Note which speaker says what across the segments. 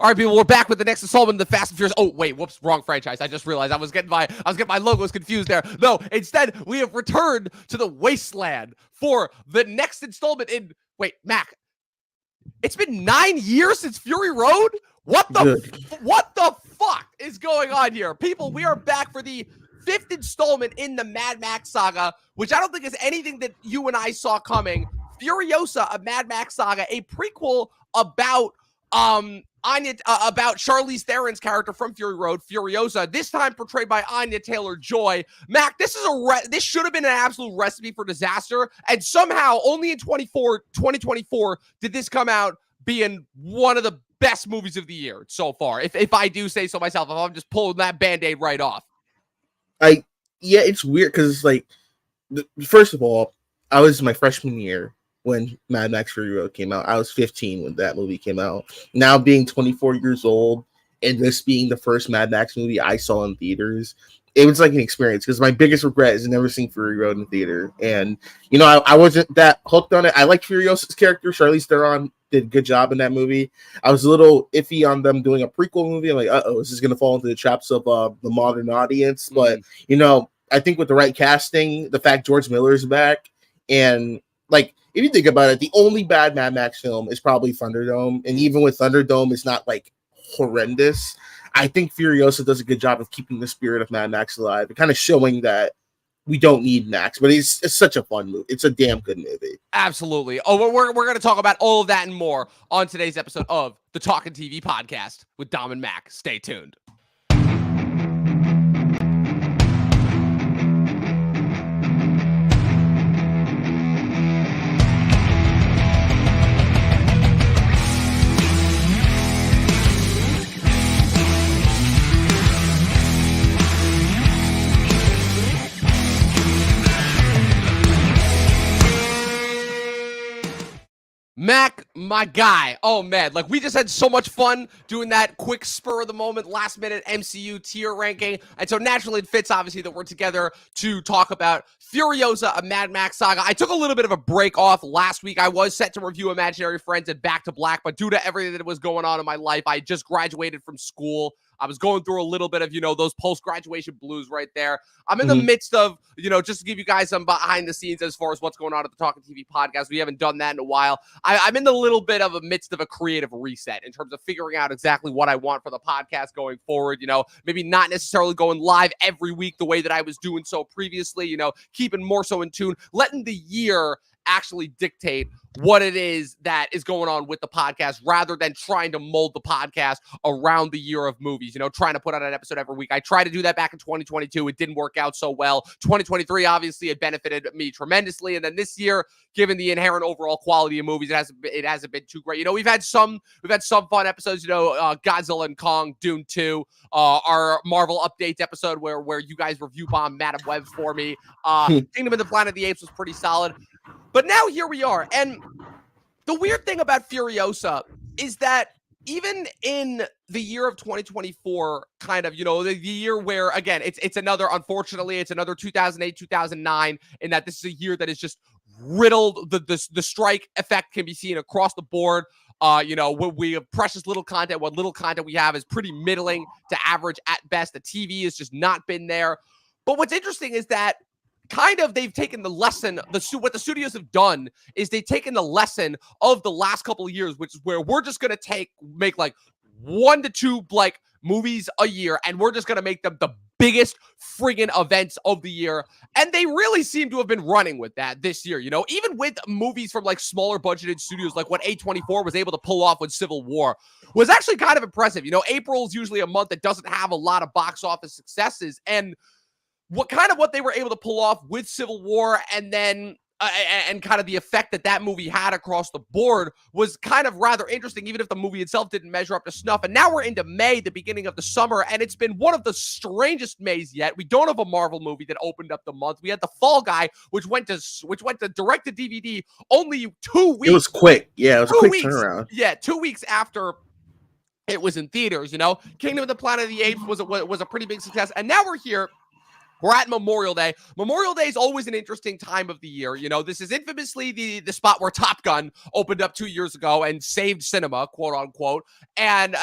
Speaker 1: All right, people, we're back with the next installment of the Fast and Furious. Oh, wait, whoops, wrong franchise. I just realized I was getting my logos confused there. No, instead, we have returned to the wasteland for the next installment in. Wait, Mac, it's been 9 years since Fury Road? What the fuck is going on here? People, we are back for the 5th installment in the Mad Max saga, which I don't think is anything that you and I saw coming. Furiosa, a Mad Max saga, a prequel about about Charlize Theron's character from Fury Road, Furiosa, this time portrayed by Anya Taylor-Joy. Mac, this should have been an absolute recipe for disaster, and somehow only in 2024 did this come out being one of the best movies of the year so far, if I do say so myself, if I'm just pulling that Band-Aid right off.
Speaker 2: Yeah, it's weird because it's like, first of all, I was my freshman year when Mad Max Fury Road came out. I was 15 when that movie came out. Now being 24 years old and this being the first Mad Max movie I saw in theaters, it was like an experience because my biggest regret is never seeing Fury Road in theater. And, you know, I wasn't that hooked on it. I liked Furiosa's character. Charlize Theron did a good job in that movie. I was a little iffy on them doing a prequel movie. I'm like, is this going to fall into the traps of the modern audience? But, you know, I think with the right casting, the fact George Miller's back, and like, if you think about it, the only bad Mad Max film is probably Thunderdome. And even with Thunderdome, it's not like horrendous. I think Furiosa does a good job of keeping the spirit of Mad Max alive and kind of showing that we don't need Max, but it's such a fun movie. It's a damn good movie.
Speaker 1: Absolutely. Oh, we're going to talk about all of that and more on today's episode of the Talkin TV podcast with Dom and Mac. Stay tuned. Mac, my guy. Oh, man. Like, we just had so much fun doing that quick spur of the moment, last minute MCU tier ranking. And so naturally it fits, obviously, that we're together to talk about Furiosa, a Mad Max saga. I took a little bit of a break off last week. I was set to review Imaginary Friends and Back to Black, but due to everything that was going on in my life, I just graduated from school. I was going through a little bit of, you know, those post-graduation blues right there. I'm in the midst of, you know, just to give you guys some behind the scenes as far as what's going on at the Talkin TV podcast. We haven't done that in a while. I'm in the little bit of a midst of a creative reset in terms of figuring out exactly what I want for the podcast going forward. You know, maybe not necessarily going live every week the way that I was doing so previously, you know, keeping more so in tune, letting the year actually dictate what it is that is going on with the podcast rather than trying to mold the podcast around the year of movies, you know, trying to put out an episode every week. I tried to do that back in 2022. It didn't work out so well. 2023, obviously, it benefited me tremendously. And then this year, given the inherent overall quality of movies, it hasn't been too great. You know, we've had some fun episodes, you know, Godzilla and Kong, Dune 2, our Marvel updates episode where you guys review bomb Madam Web for me. Kingdom of the Planet of the Apes was pretty solid. But now here we are. And the weird thing about Furiosa is that even in the year of 2024, kind of, you know, the year where, again, it's another, unfortunately, it's another 2008, 2009, in that this is a year that is just riddled. The strike effect can be seen across the board. You know, we have precious little content. What little content we have is pretty middling to average at best. The TV has just not been there. But what's interesting is that kind of they've taken the lesson, what the studios have done is they've taken the lesson of the last couple of years, which is where we're just going to make like 1 to 2 like movies a year, and we're just going to make them the biggest friggin' events of the year. And they really seem to have been running with that this year, you know, even with movies from like smaller budgeted studios, like what A24 was able to pull off with Civil War was actually kind of impressive. You know, April is usually a month that doesn't have a lot of box office successes, and what they were able to pull off with Civil War and then and kind of the effect that movie had across the board was kind of rather interesting, even if the movie itself didn't measure up to snuff. And now we're into May, the beginning of the summer, and it's been one of the strangest Mays yet. We don't have a Marvel movie that opened up the month. We had The Fall Guy, which went to direct to DVD only 2 weeks.
Speaker 2: It was quick. Yeah, it was a quick turnaround.
Speaker 1: Yeah, 2 weeks after it was in theaters, you know. Kingdom of the Planet of the Apes was a pretty big success. And now we're here We're at Memorial Day. Memorial Day is always an interesting time of the year. You know, this is infamously the spot where Top Gun opened up 2 years ago and saved cinema, quote unquote, and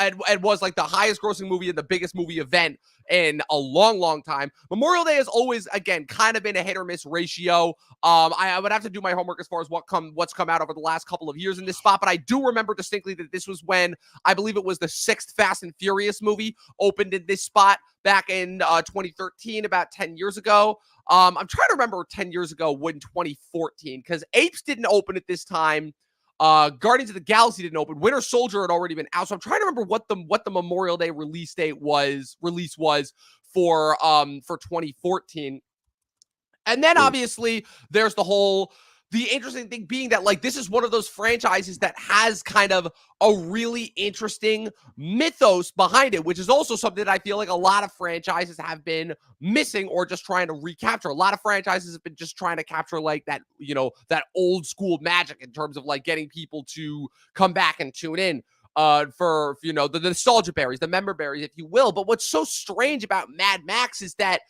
Speaker 1: was like the highest grossing movie and the biggest movie event in a long, long time. Memorial Day has always, again, kind of been a hit or miss ratio. I would have to do my homework as far as what's come out over the last couple of years in this spot, but I do remember distinctly that this was when I believe it was the 6th Fast and Furious movie opened in this spot back in 2013, about 10 years ago. I'm trying to remember 10 years ago when 2014, because Apes didn't open at this time. Guardians of the Galaxy didn't open. Winter Soldier had already been out. So I'm trying to remember what the Memorial Day release was for 2014. And then obviously there's the interesting thing being that, like, this is one of those franchises that has kind of a really interesting mythos behind it, which is also something that I feel like a lot of franchises have been missing or just trying to recapture. A lot of franchises have been just trying to capture like that, you know, that old school magic in terms of like getting people to come back and tune in for, you know, the nostalgia berries, the member berries, if you will. But what's so strange about Mad Max is that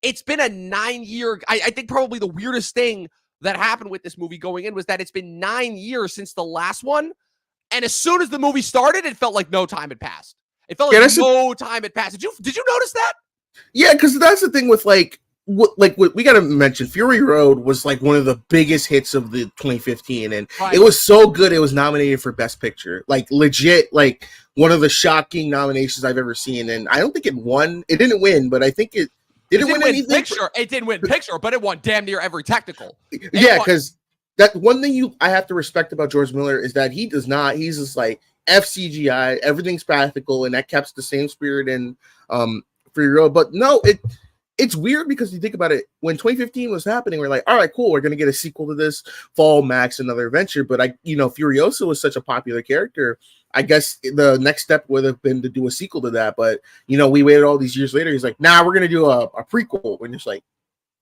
Speaker 1: it's been a 9-year, I think probably the weirdest thing that happened with this movie going in was that it's been 9 years since the last one. And as soon as the movie started, it felt like no time had passed. It felt like no time had passed. Did you notice that?
Speaker 2: Yeah, because that's the thing with what we got to mention. Fury Road was like one of the biggest hits of the 2015, and it was so good it was nominated for Best Picture. Like legit, like one of the shocking nominations I've ever seen. And I don't think it won. It didn't win, but I think it didn't win anything.
Speaker 1: It didn't win picture, but it won damn near every technical.
Speaker 2: Yeah, because that one thing I have to respect about George Miller is that he does not. He's just like FCGI, everything's practical, and that kept the same spirit in Fury Road. But no, it's weird because you think about it. When 2015 was happening, we're like, all right, cool, we're gonna get a sequel to this. Fall Max, another adventure. But Furiosa was such a popular character. I guess the next step would have been to do a sequel to that. But we waited all these years later. He's like, nah, we're gonna do a prequel. And it's like,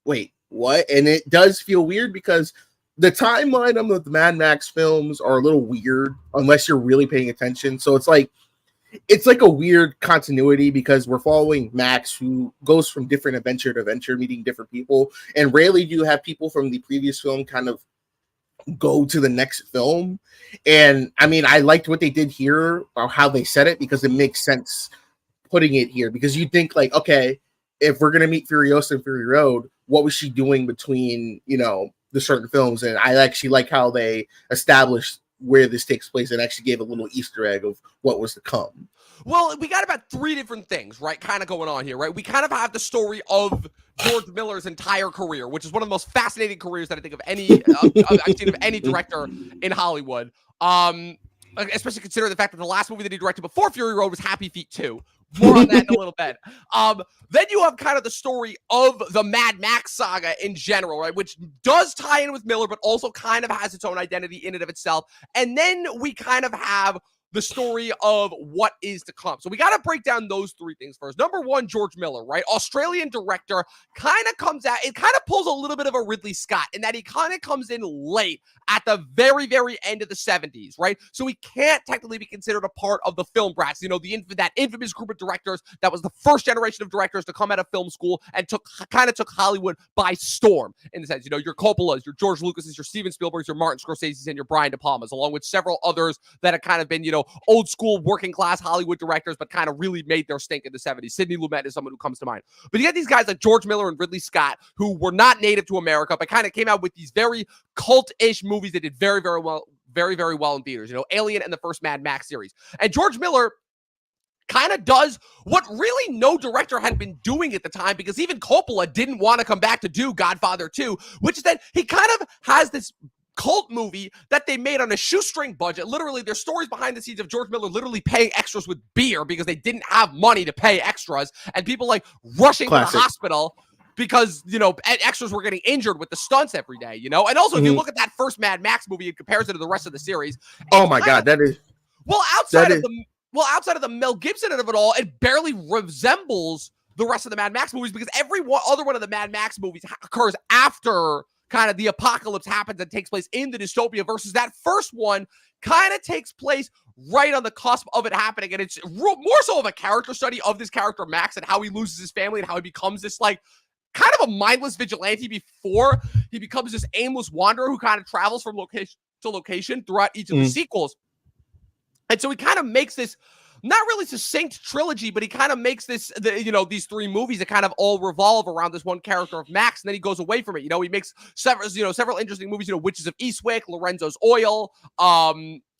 Speaker 2: wait, what? And it does feel weird because the timeline of the Mad Max films are a little weird unless you're really paying attention. So it's like a weird continuity because we're following Max, who goes from different adventure to adventure, meeting different people. And rarely do you have people from the previous film kind of go to the next film. And I mean, I liked what they did here or how they said it because it makes sense putting it here, because you think like, okay, if we're going to meet Furiosa and Fury Road, what was she doing between, the certain films? And I actually like how they established where this takes place and actually gave a little Easter egg of what was to come.
Speaker 1: Well, we got about 3 different things, right, kind of going on here, right? We kind of have the story of George Miller's entire career, which is one of the most fascinating careers that I think of I've seen of any director in Hollywood. Especially considering the fact that the last movie that he directed before Fury Road was Happy Feet 2. More on that in a little bit. Then you have kind of the story of the Mad Max saga in general, right? Which does tie in with Miller, but also kind of has its own identity in and of itself. And then we kind of have the story of what is to come. So we got to break down those 3 things first. Number 1, George Miller, right? Australian director, kind of comes out, it kind of pulls a little bit of a Ridley Scott in that he kind of comes in late at the very, very end of the 70s, right? So he can't technically be considered a part of the film brats, that infamous group of directors that was the first generation of directors to come out of film school and took Hollywood by storm, in the sense, your Coppolas, your George Lucas's, your Steven Spielberg's, your Martin Scorsese's, and your Brian De Palmas, along with several others that have kind of been, old school working class Hollywood directors, but kind of really made their stink in the 70s. Sidney Lumet is someone who comes to mind. But you got these guys like George Miller and Ridley Scott, who were not native to America, but kind of came out with these very cult-ish movies that did very, very well, very, very well in theaters. Alien and the first Mad Max series. And George Miller kind of does what really no director had been doing at the time, because even Coppola didn't want to come back to do Godfather 2, which is that he kind of has this cult movie that they made on a shoestring budget. Literally, there's stories behind the scenes of George Miller literally paying extras with beer because they didn't have money to pay extras, and people like rushing to the hospital because, extras were getting injured with the stunts every day, And also, if you look at that first Mad Max movie in comparison to the rest of the series.
Speaker 2: Oh my God, that is...
Speaker 1: outside of the Mel Gibson of it all, it barely resembles the rest of the Mad Max movies, because every other one of the Mad Max movies occurs after kind of the apocalypse happens and takes place in the dystopia, versus that first one kind of takes place right on the cusp of it happening. And it's more so of a character study of this character, Max, and how he loses his family and how he becomes this, like, kind of a mindless vigilante before he becomes this aimless wanderer who kind of travels from location to location throughout each of the sequels. And so he kind of makes this not really succinct trilogy, but he kind of makes this, these three movies that kind of all revolve around this one character of Max, and then he goes away from it. He makes several interesting movies, Witches of Eastwick, Lorenzo's Oil,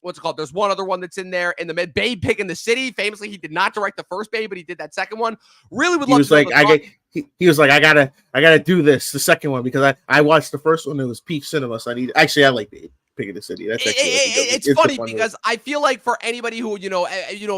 Speaker 1: what's it called? There's one other one that's in there in the mid. Babe Pig in the City. Famously, he did not direct the first Babe, but he did that second one. Really would love to know the thought.
Speaker 2: He was like, I gotta do this, the second one, because I watched the first one. It was peak cinema, so I like Babe Pig in the City. That's actually
Speaker 1: it's funny because I feel like for anybody who if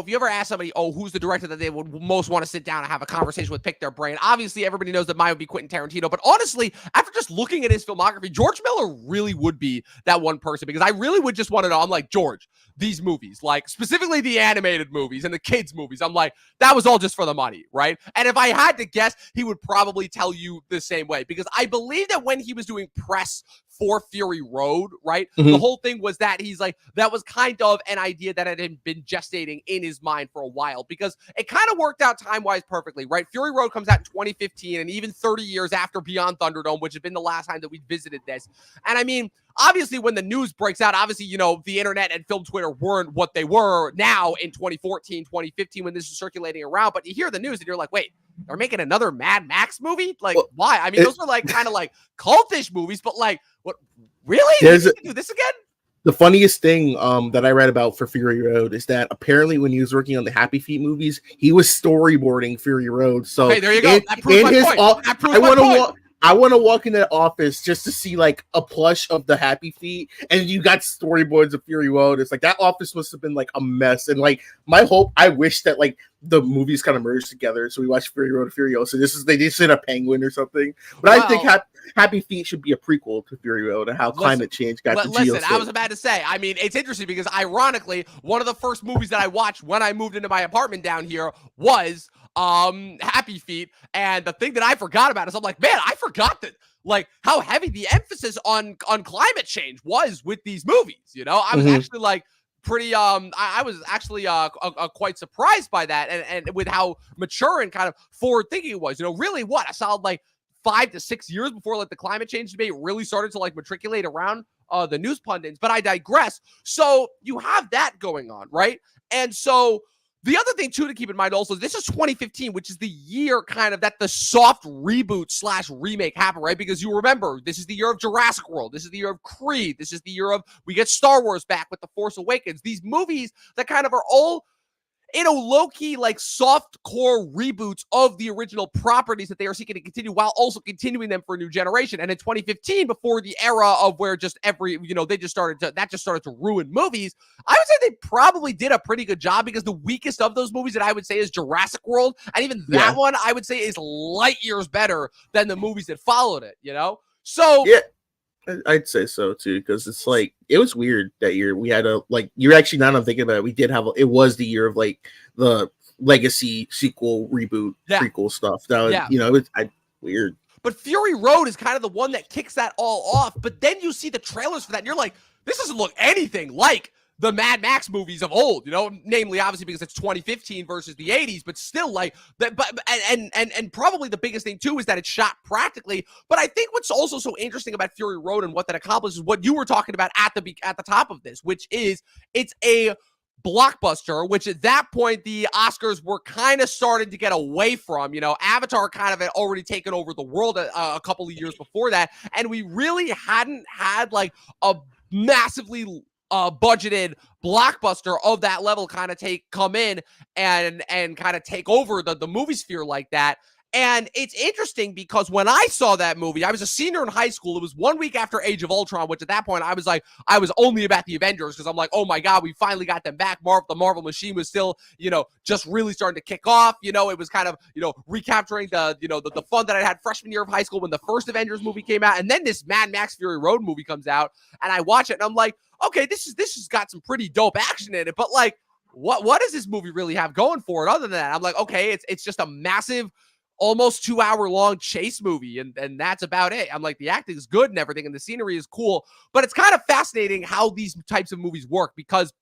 Speaker 1: you ever ask somebody, oh, who's the director that they would most want to sit down and have a conversation with, pick their brain. Obviously, everybody knows that mine would be Quentin Tarantino, but honestly, after just looking at his filmography, George Miller really would be that one person, because I really would just want to know. I'm like, George, these movies, like specifically the animated movies and the kids movies, I'm like, that was all just for the money, right? And if I had to guess, he would probably tell you the same way, because I believe that when he was doing press for Fury Road, right? The whole thing was that he's like, that was kind of an idea that had been gestating in his mind for a while, because it kind of worked out time-wise perfectly, right? Fury Road comes out in 2015, and even 30 years after Beyond Thunderdome, which had been the last time that we visited this. And I mean, obviously, when the news breaks out, obviously, the internet and film Twitter weren't what they were now in 2014, 2015, when this is circulating around. But you hear the news and you're like, wait, they're making another Mad Max movie? Like, why? I mean, those were like kind of like cultish movies, but like, what? Really? You can do this again?
Speaker 2: The funniest thing that I read about for Fury Road is that apparently when he was working on the Happy Feet movies, he was storyboarding Fury Road. So
Speaker 1: hey, there you go. That proves my point. That proves my point.
Speaker 2: I want to walk in that office just to see like a plush of the Happy Feet, and you got storyboards of Fury Road. It's like that office must have been like a mess. And like I wish that like the movies kind of merged together. So we watched Fury Road and Furiosa. They just did a penguin or something. But I think Happy Feet should be a prequel to Fury Road and how climate change got to
Speaker 1: Listen, I was about to say, I mean, it's interesting because ironically, one of the first movies that I watched when I moved into my apartment down here was Happy Feet. And the thing that I forgot about is I'm like, man, I forgot that like how heavy the emphasis on climate change was with these movies. I was actually like pretty I was actually quite surprised by that, and with how mature and kind of forward thinking it was. Really what a solid like 5 to 6 years before like the climate change debate really started to like matriculate around the news pundits. But I digress. So you have that going on, right? And so the other thing, too, to keep in mind also, this is 2015, which is the year kind of that the soft reboot / remake happened, right? Because you remember, this is the year of Jurassic World. This is the year of Creed. This is the year of, we get Star Wars back with The Force Awakens. These movies that kind of are all, low-key, like, soft-core reboots of the original properties that they are seeking to continue while also continuing them for a new generation. And in 2015, before the era of where just that just started to ruin movies, I would say they probably did a pretty good job, because the weakest of those movies that I would say is Jurassic World. And even that one, I would say, is light years better than the movies that followed it, So...
Speaker 2: yeah. I'd say so too, because it's like it was weird that year. We had you're actually, now that I'm thinking about it, we did have it was the year of like the legacy sequel reboot prequel stuff. That was, it was weird.
Speaker 1: But Fury Road is kind of the one that kicks that all off. But then you see the trailers for that, and you're like, this doesn't look anything like the Mad Max movies of old, namely obviously because it's 2015 versus the 80s, but still like that. But and probably the biggest thing too is that it's shot practically. But I think what's also so interesting about Fury Road and what that accomplishes, what you were talking about at the top of this, which is it's a blockbuster, which at that point the Oscars were kind of starting to get away from. Avatar kind of had already taken over the world a couple of years before that, and we really hadn't had like a massively budgeted blockbuster of that level kind of come in and kind of take over the movie sphere like that. And it's interesting because when I saw that movie, I was a senior in high school. It was 1 week after Age of Ultron, which at that point I was only about the Avengers, because I'm like, oh my God, we finally got them back. The Marvel machine was still, just really starting to kick off. It was kind of, recapturing the fun that I had freshman year of high school when the first Avengers movie came out. And then this Mad Max Fury Road movie comes out, and I watch it and I'm like, okay, this has got some pretty dope action in it, but like, what does this movie really have going for it other than that? I'm like, okay, it's just a massive, almost 2 hour long chase movie, and that's about it. I'm like, the acting is good and everything, and the scenery is cool, but it's kind of fascinating how these types of movies work, because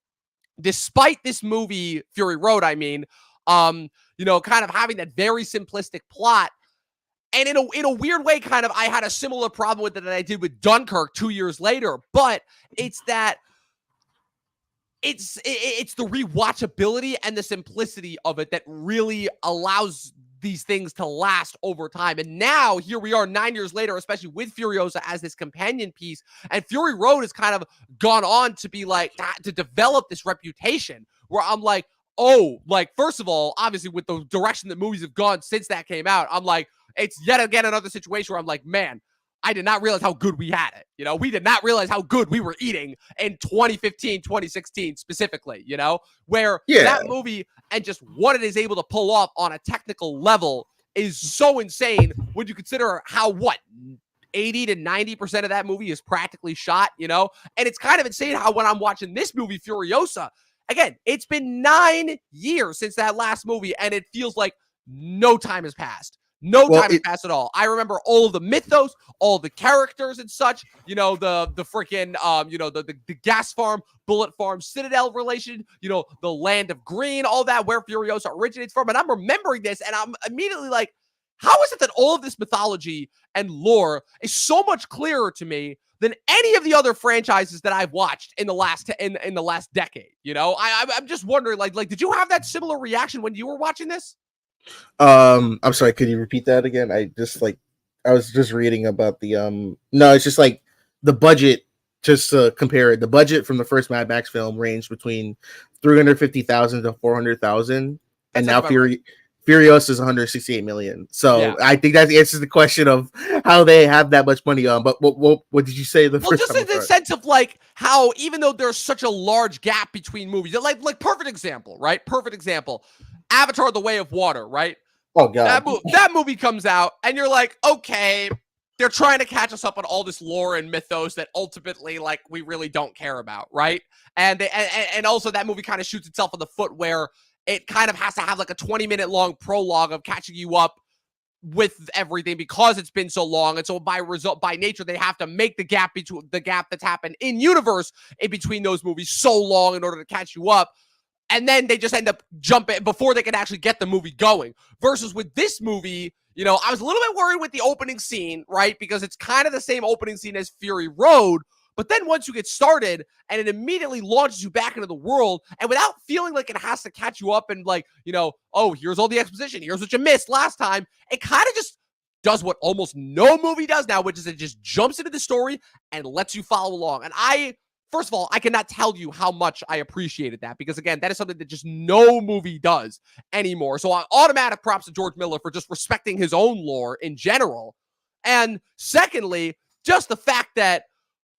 Speaker 1: despite this movie, Fury Road, kind of having that very simplistic plot, And in a weird way, kind of, I had a similar problem with it that I did with Dunkirk 2 years later. But it's that it's the rewatchability and the simplicity of it that really allows these things to last over time. And now here we are 9 years later, especially with Furiosa as this companion piece. And Fury Road has kind of gone on to be like, to develop this reputation where I'm like, oh, like, first of all, obviously with the direction that movies have gone since that came out, I'm like, it's yet again another situation where I'm like, man, I did not realize how good we had it. You know, we did not realize how good we were eating in 2015, 2016 specifically, you know, where that movie and just what it is able to pull off on a technical level is so insane when you consider how, 80 to 90% of that movie is practically shot, you know? And it's kind of insane how when I'm watching this movie, Furiosa, again, it's been 9 years since that last movie, and it feels like no time has passed. No time has passed at all. I remember all of the mythos, all the characters and such, you know, the freaking, you know, the gas farm, bullet farm, Citadel relation, you know, the land of green, all that, where Furiosa originates from. And I'm remembering this, and I'm immediately like, how is it that all of this mythology and lore is so much clearer to me than any of the other franchises that I've watched in the last in the last decade? You know, I'm just wondering, like, did you have that similar reaction when you were watching this?
Speaker 2: I'm sorry, could you repeat that again? I was just reading about the no, it's just like the budget, just to compare it. The budget from the first Mad Max film ranged between 350,000 to 400,000, and now Furiosa is 168 million. So I think that answers the question of how they have that much money on. But what did you say the first time?
Speaker 1: Just in the sense of like how, even though there's such a large gap between movies, like perfect example, right? Perfect example. Avatar: The Way of Water, right?
Speaker 2: Oh god,
Speaker 1: that movie comes out, and you're like, okay, they're trying to catch us up on all this lore and mythos that ultimately, like, we really don't care about, right? And and also that movie kind of shoots itself in the foot where it kind of has to have like a 20-minute long prologue of catching you up with everything because it's been so long, and so by nature they have to make the gap that's happened in universe in between those movies so long in order to catch you up. And then they just end up jumping before they can actually get the movie going. Versus with this movie, you know, I was a little bit worried with the opening scene, right? Because it's kind of the same opening scene as Fury Road. But then once you get started and it immediately launches you back into the world, and without feeling like it has to catch you up and like, you know, oh, here's all the exposition, here's what you missed last time, it kind of just does what almost no movie does now, which is it just jumps into the story and lets you follow along. And first of all, I cannot tell you how much I appreciated that, because again, that is something that just no movie does anymore. So automatic props to George Miller for just respecting his own lore in general. And secondly, just the fact that,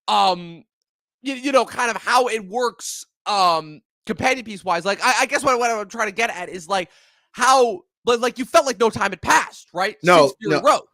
Speaker 1: you know, kind of how it works, companion piece wise. Like, I guess what I'm trying to get at is like how, like, you felt like no time had passed, right?
Speaker 2: No,
Speaker 1: Since Fury Road.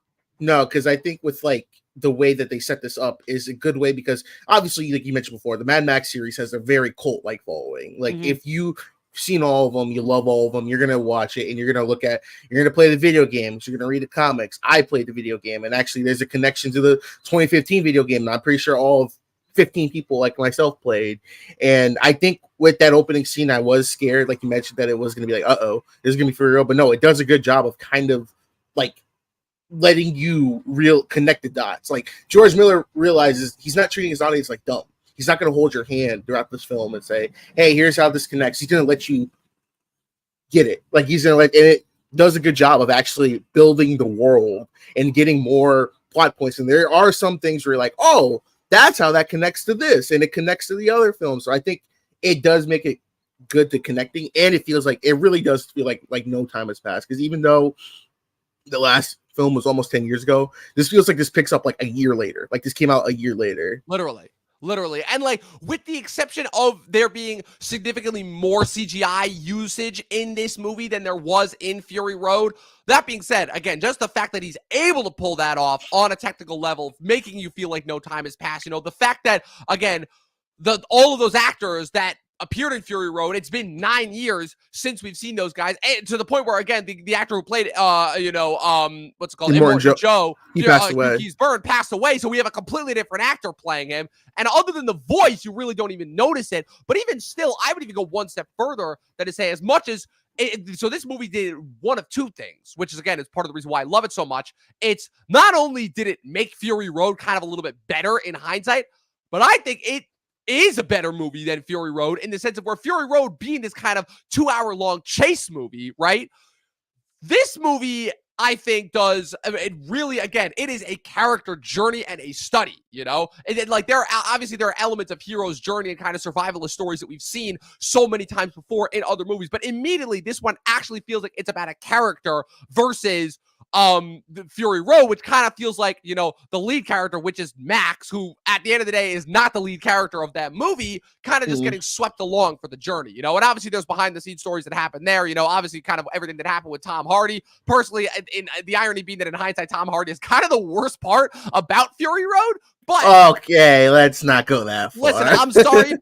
Speaker 2: No, because I think with like the way that they set this up is a good way, because obviously, like you mentioned before, the Mad Max series has a very cult-like following. Like, if you've seen all of them, you love all of them, you're gonna watch it and you're gonna play the video games, you're gonna read the comics. I played the video game, and actually there's a connection to the 2015 video game, and I'm pretty sure all of 15 people like myself played. And I think with that opening scene, I was scared, like you mentioned, that it was gonna be like, this is gonna be for real. But no, it does a good job of kind of like letting you connect the dots. Like, George Miller realizes he's not treating his audience like dumb. He's not going to hold your hand throughout this film and say, hey, here's how this connects. He's going to let you get it. Like, he's going to and it does a good job of actually building the world and getting more plot points. And there are some things where you're like, oh, that's how that connects to this, and it connects to the other film. So I think it does make it good to connecting, and it feels like, it really does feel like no time has passed. Because even though the last film was almost 10 years ago, this feels like this picks up like a year later. Like, this came out a year later.
Speaker 1: Literally. And like, with the exception of there being significantly more CGI usage in this movie than there was in Fury Road. That being said, again, just the fact that he's able to pull that off on a technical level, making you feel like no time has passed. You know, the fact that, again, all of those actors that appeared in Fury Road, it's been 9 years since we've seen those guys, and to the point where, again, the actor who played what's it called, Immortan Joe,
Speaker 2: he passed away.
Speaker 1: He's passed away, so we have a completely different actor playing him. And other than the voice, you really don't even notice it. But even still, I would even go one step further than to say, as much as So this movie did one of two things, which is, again, is part of the reason why I love it so much. It's not only did it make Fury Road kind of a little bit better in hindsight, but I think it is a better movie than Fury Road in the sense of where Fury Road being this kind of 2-hour long chase movie, right? This movie, I think, does it really, again, it is a character journey and a study, you know? And then, like, there are elements of hero's journey and kind of survivalist stories that we've seen so many times before in other movies, but immediately this one actually feels like it's about a character versus the Fury Road, which kind of feels like, you know, the lead character, which is Max, who at the end of the day is not the lead character of that movie, kind of just getting swept along for the journey, you know? And obviously there's behind the scenes stories that happen there, you know, obviously kind of everything that happened with Tom Hardy. Personally, in the irony being that in hindsight, Tom Hardy is kind of the worst part about Fury Road. But
Speaker 2: okay, let's not go that far.
Speaker 1: Listen, I'm sorry,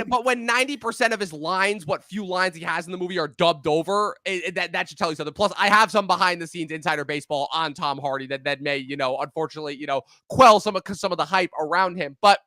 Speaker 1: but when 90% of his lines, what few lines he has in the movie, are dubbed over, that should tell you something. Plus, I have some behind the scenes insider baseball on Tom Hardy that may, you know, unfortunately, you know, quell some of the hype around him. But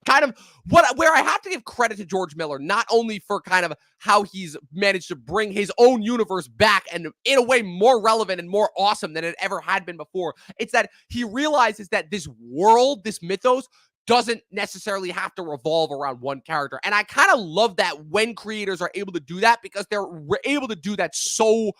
Speaker 1: kind of where I have to give credit to George Miller, not only for kind of how he's managed to bring his own universe back and in a way more relevant and more awesome than it ever had been before. It's that he realizes that this world, this mythos, doesn't necessarily have to revolve around one character. And I kind of love that when creators are able to do that, because they're able to do that so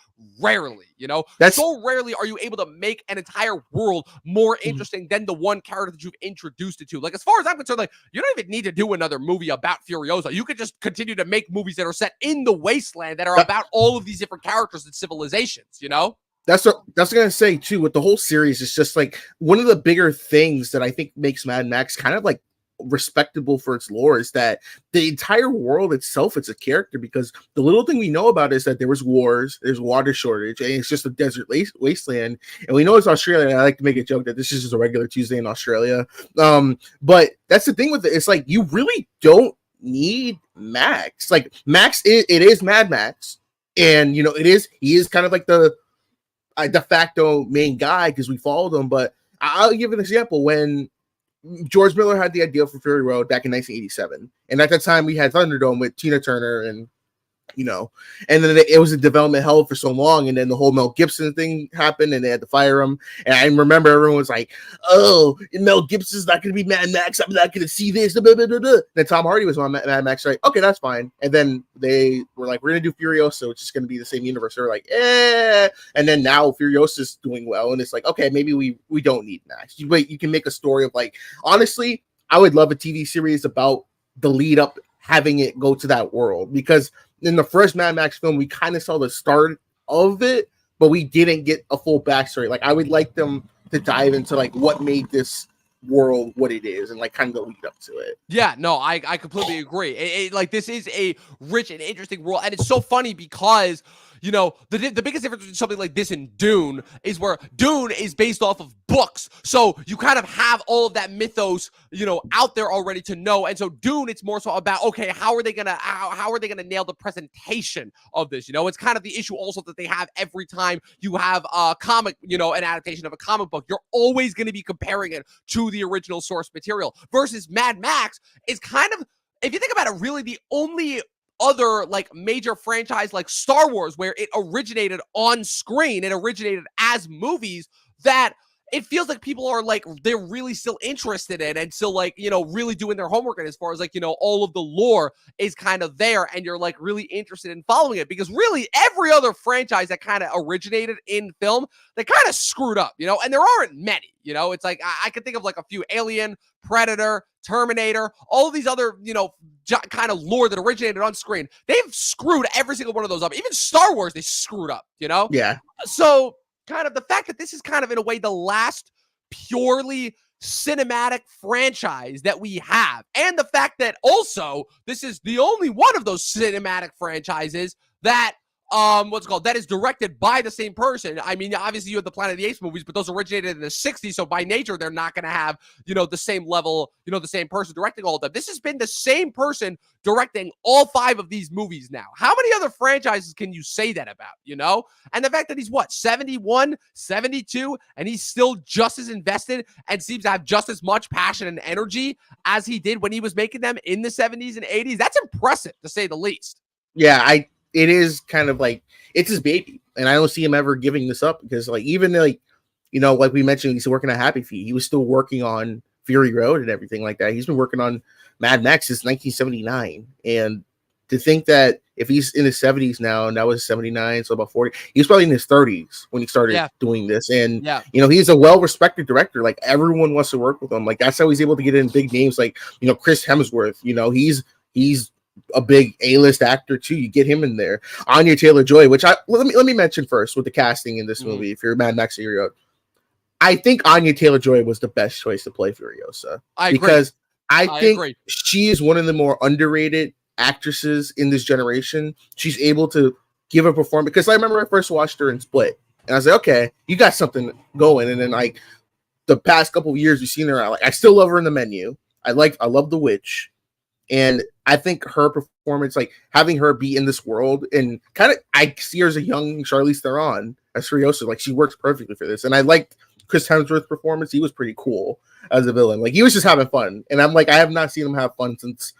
Speaker 1: rarely, you know? So rarely are you able to make an entire world more interesting than the one character that you've introduced it to. Like, as far as I'm concerned, like, you don't even need to do another movie about Furiosa. You could just continue to make movies that are set in the wasteland that are about all of these different characters and civilizations, you know?
Speaker 2: That's what I was gonna say too. With the whole series, it's just like one of the bigger things that I think makes Mad Max kind of like respectable for its lore is that the entire world itself is a character, because the little thing we know about it is that there was wars, there's water shortage, and it's just a desert wasteland. And we know it's Australia. I like to make a joke that this is just a regular Tuesday in Australia. But that's the thing with it. It's like you really don't need Max. Like Max, it is Mad Max, and you know he is kind of like the de facto main guy because we followed him. But I'll give an example. When George Miller had the idea for Fury Road back in 1987, and at that time we had Thunderdome with Tina Turner, and you know, and then it was a development hell for so long, and then the whole Mel Gibson thing happened, and they had to fire him. And I remember everyone was like, "Oh, Mel Gibson's not going to be Mad Max. I'm not going to see this." Blah, blah, blah, blah. Then Tom Hardy was on Mad Max, right? Okay, that's fine. And then they were like, "We're going to do Furiosa, which is going to be the same universe." They were like, "Eh." And then now Furiosa's doing well, and it's like, okay, maybe we don't need Max, but you can make a story of like, honestly, I would love a TV series about the lead up, having it go to that world, because in the first Mad Max film, we kind of saw the start of it, but we didn't get a full backstory. Like, I would like them to dive into like what made this world what it is, and like kind of the lead up to it.
Speaker 1: Yeah, no, I completely agree. Like, this is a rich and interesting world, and it's so funny because, you know, the biggest difference between something like this and Dune is where Dune is based off of books, so you kind of have all of that mythos, you know, out there already to know. And so Dune, it's more so about, okay, how are they gonna nail the presentation of this? You know, it's kind of the issue also that they have every time you have a comic, you know, an adaptation of a comic book. You're always going to be comparing it to the original source material. Versus Mad Max is kind of, if you think about it, really the only other like major franchise like Star Wars where it originated on screen, it originated as movies, that it feels like people are like, they're really still interested in and still like, you know, really doing their homework. And as far as like, you know, all of the lore is kind of there and you're like really interested in following it, because really every other franchise that kind of originated in film, they kind of screwed up, you know, and there aren't many, you know. It's like, I can think of like a few: Alien, Predator, Terminator, all of these other, you know, kind of lore that originated on screen. They've screwed every single one of those up. Even Star Wars, they screwed up, you know?
Speaker 2: Yeah.
Speaker 1: So kind of the fact that this is kind of in a way the last purely cinematic franchise that we have, and the fact that also this is the only one of those cinematic franchises that that is directed by the same person. I mean, obviously you have the Planet of the Apes movies, but those originated in the 60s, so by nature they're not going to have, you know, the same level, you know, the same person directing all of them. This has been the same person directing all 5 of these movies now. How many other franchises can you say that about, you know? And the fact that he's 71, 72, and he's still just as invested and seems to have just as much passion and energy as he did when he was making them in the 70s and 80s, that's impressive to say the least.
Speaker 2: Yeah, it is kind of like it's his baby, and I don't see him ever giving this up because like even like like we mentioned, he's working at Happy Feet. He was still working on Fury Road and everything like that. He's been working on Mad Max since 1979, and to think that if he's in his 70s now, and that was 79, so about 40, he was probably in his 30s when he started doing this. And he's a well-respected director. Like everyone wants to work with him. Like that's how he's able to get in big names like Chris Hemsworth. He's a big A-list actor too. You get him in there. Anya Taylor-Joy, which let me mention first with the casting in this movie. If you're a Mad Max hero, I think Anya Taylor-Joy was the best choice to play Furiosa. Because I think she is one of the more underrated actresses in this generation. She's able to give a performance. Because I remember I first watched her in Split, and I was like, okay, you got something going. And then like the past couple of years, we've seen her. I still love her in The Menu. I love The Witch. And I think her performance, like having her be in this world, and kind of I see her as a young Charlize Theron as Furiosa. Like she works perfectly for this. And I liked Chris Hemsworth's performance. He was pretty cool as a villain. Like he was just having fun. And I'm like, I have not seen him have fun since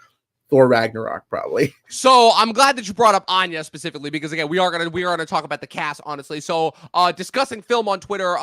Speaker 2: Thor Ragnarok, probably.
Speaker 1: So I'm glad that you brought up Anya specifically, because again, we are gonna talk about the cast, honestly. So Discussing Film on Twitter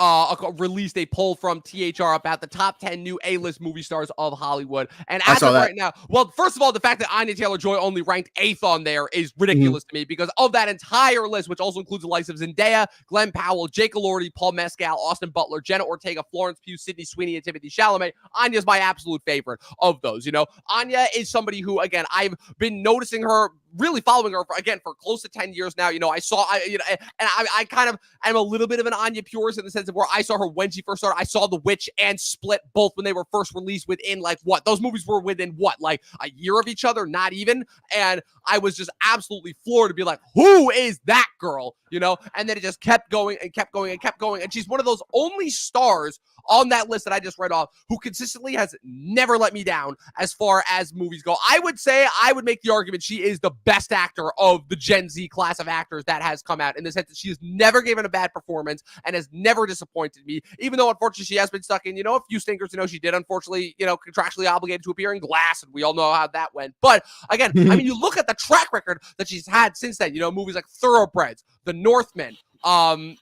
Speaker 1: released a poll from THR about the top 10 new A-list movie stars of Hollywood. And as of right now, well, first of all, the fact that Anya Taylor-Joy only ranked 8th on there is ridiculous to me, because of that entire list, which also includes the likes of Zendaya, Glenn Powell, Jake Elordi, Paul Mescal, Austin Butler, Jenna Ortega, Florence Pugh, Sydney Sweeney, and Timothée Chalamet. Anya's my absolute favorite of those. Anya is somebody who, again, I've been noticing her, really following her for close to 10 years now. I kind of am a little bit of an Anya purist in the sense of where I saw her when she first started. I saw The Witch and Split both when they were first released within those movies were within a year of each other, not even. And I was just absolutely floored to be like, who is that girl? And then it just kept going and kept going and kept going. And she's one of those only stars on that list that I just read off who consistently has never let me down as far as movies go. I would make the argument she is the best actor of the Gen Z class of actors that has come out, in the sense that she has never given a bad performance and has never disappointed me, even though unfortunately she has been stuck in a few stinkers. She did unfortunately contractually obligated to appear in Glass, and we all know how that went. But again, I mean, you look at the track record that she's had since then, movies like Thoroughbreds, The Northman,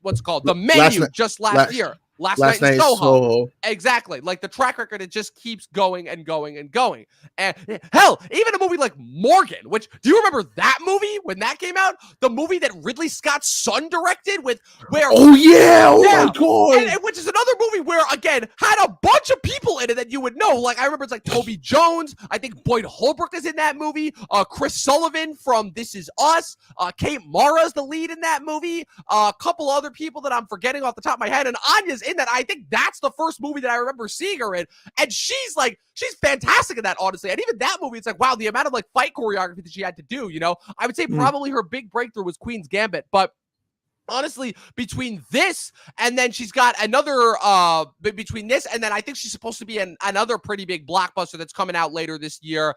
Speaker 1: what's it called, The Menu, last year. Last Night in Soho. Exactly. Like the track record, it just keeps going and going and going. And hell, even a movie like Morgan, which, do you remember that movie when that came out? The movie that Ridley Scott's son directed my God. And which is another movie where, again, had a bunch of people in it that you would know. Like, I remember it's like Toby Jones. I think Boyd Holbrook is in that movie. Chris Sullivan from This Is Us. Kate Mara's the lead in that movie. A couple other people that I'm forgetting off the top of my head. And Anya's in that. I think that's the first movie that I remember seeing her in, and she's fantastic in that, honestly. And even that movie, it's like, wow, the amount of fight choreography that she had to do. I would say probably her big breakthrough was Queen's Gambit, but honestly, between this and then she's got another between this and then I think she's supposed to be another pretty big blockbuster that's coming out later this year,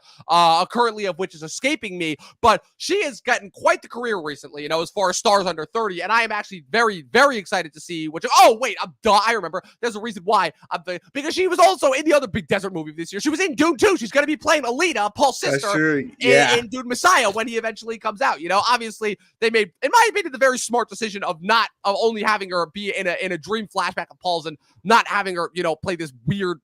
Speaker 1: currently of which is escaping me, but she has gotten quite the career recently, as far as stars under 30, and I am actually very, very excited to see I remember there's a reason why, because she was also in the other big desert movie this year. She was in Dune 2. She's going to be playing Alita, Paul's sister, in Dune Messiah when he eventually comes out. Obviously they made, in my opinion, the very smart decision of only having her be in a dream flashback of Paul's, and not having her play this weird